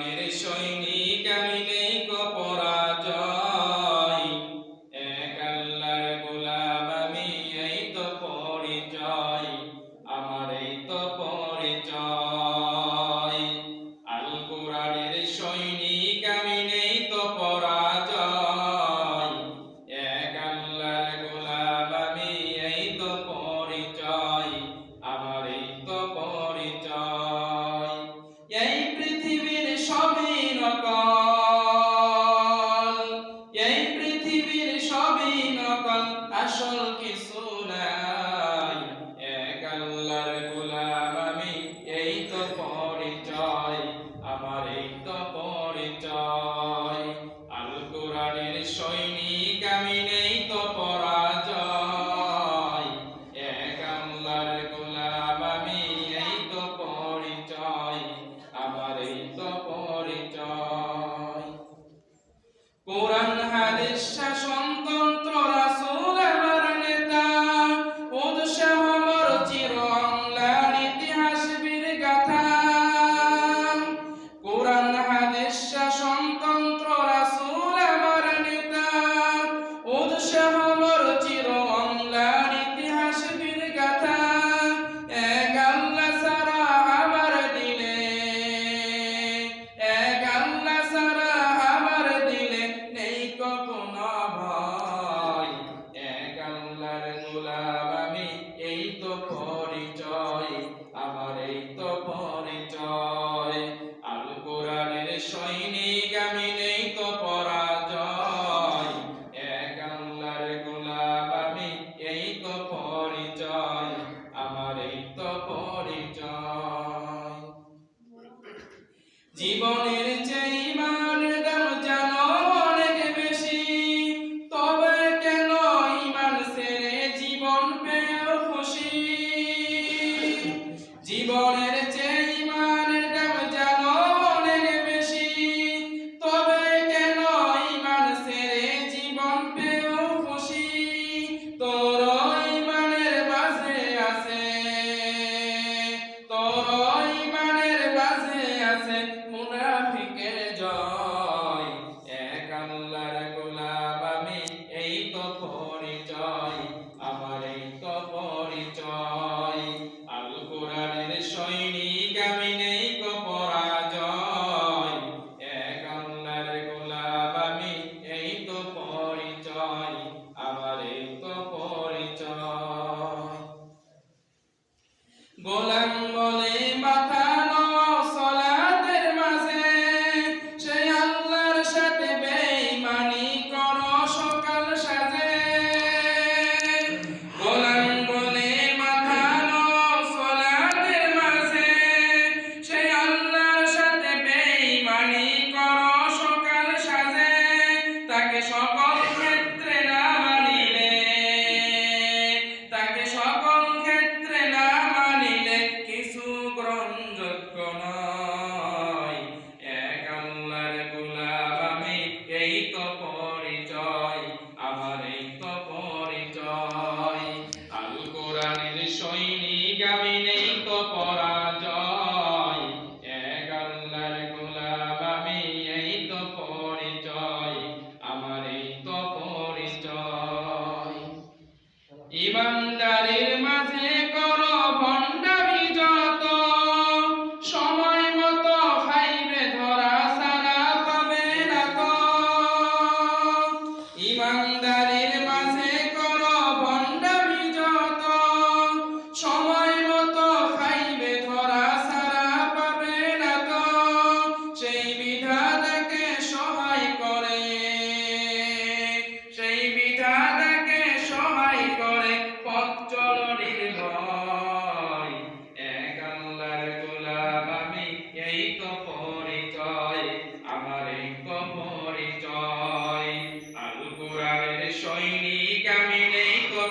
কোরআনের সৈনিক আমি নেই কো পরাজয়, এক আল্লাহর গোলাম আমি, এই তো পরিচয়, আমার এই তো পরিচয়। আল কোরআনের সৈনিক আমি নেই তো পরাজয়, এক আল্লাহর গোলাম আমি, এই তো পরিচয়, আমার এই তো পরিচয়। এই পৃথিবীর সবই নকল, এই পৃথিবীর সবই নকল, আসল কিছু নাই, এক আল্লাহর গোলাম আমি, এই তো পরিচয়, আমার এই তো পরিচয়। আল কোরআনের সৈনিক আমি নেই তো পরাজয়, এক আল্লাহর গোলাম আমি, এই তো পরিচয়, আমার এই তো পরিচয়। কোরআন হাদিস শাসনতন্ত্র রাসূল আমার নেতা, উৎসাহ মোর চির অম্লান ইতিহাস বীর গাথা। কোরআন হাদিস শাসনতন্ত্র রাসূল আমার নেতা, উৎসাহ মোর চির অম্লান ইতিহাস বীর গাথা। এক আল্লাহ ছাড়া আমার দিলে, এক আল্লাহ ছাড়া আমার দিলে নেই কোনো ভয়, এক আল্লাহর গোলাম আমি, এই তো পরিচয়, আমার এই তো পরিচয়। আল কোরআনের সৈনিক আমি নেই তো পরাজয়, এক আল্লাহর গোলাম আমি, এই তো পরিচয়, আমার এই তো পরিচয়। জীবনের চেয়ে ইমানের দাম জানো অনেক বেশি, তবে কেন ইমান ছেড়ে জীবন পেয়েও খুশি। জীবনের চেয়ে ইমানের দাম জানো অনেক বেশি, তবে কেন ইমান ছেড়ে জীবন পেয়েও খুশি। তোর ইমানের মাঝে আছে, তোর ইমানের মাঝে আছে মুনাফিকের জয়, এক আল্লাহর গোলাম আমি, এই তো পরিচয়, আমার এই তো পরিচয়। আল কোরআনের সৈনিক আমি নেই কো পরাজয়, এক আল্লাহর গোলাম আমি, এই তো পরিচয়, আমার এই তো পরিচয়। গোলাম বলে মাথা নাও সালাতের মাঝে, সেই আল্লাহর সাথে বেঈমানি করো সকাল সাজে। গোলাম বলে মাথা নাও সালাতের মাঝে, সেই আল্লাহর সাথে বেঈমানি করো সকাল সাজে। তাকে সকল ক্ষেত্রে না মানিলে, তাকে সকল ক্ষেত্রে না মানিলে কিছু গ্রহণযোগ্য নয়, এক আল্লাহর গোলাম আমি, এই তো পরিচয়, আমার এই তো পরিচয়। আল কোরআনের সৈনিক আমি নেই তো পরাজয়, এক আল্লাহর গোলাম আমি, এই তো পরিচয়, আমার এই তো পরিচয়। ইমানদারির মাঝে করো ভণ্ডামি যত, সময় মতো খাইবে ধরা ছাড়া পাবে না তো। ইমানদারির মাঝে করো ভণ্ডামি যত, সময় মতো খাইবে ধরা ছাড়া পাবে না তো। সেই বিধাতাকে সহায় করে, সেই বিধাতাকে সহায় করে পথ চলো নির্ভয়, এক আল্লাহর গোলাম আমি, এই তো পরিচয়, আমার এই তো পরিচয়। আল কোরআনের সৈনিক আমি নেই তো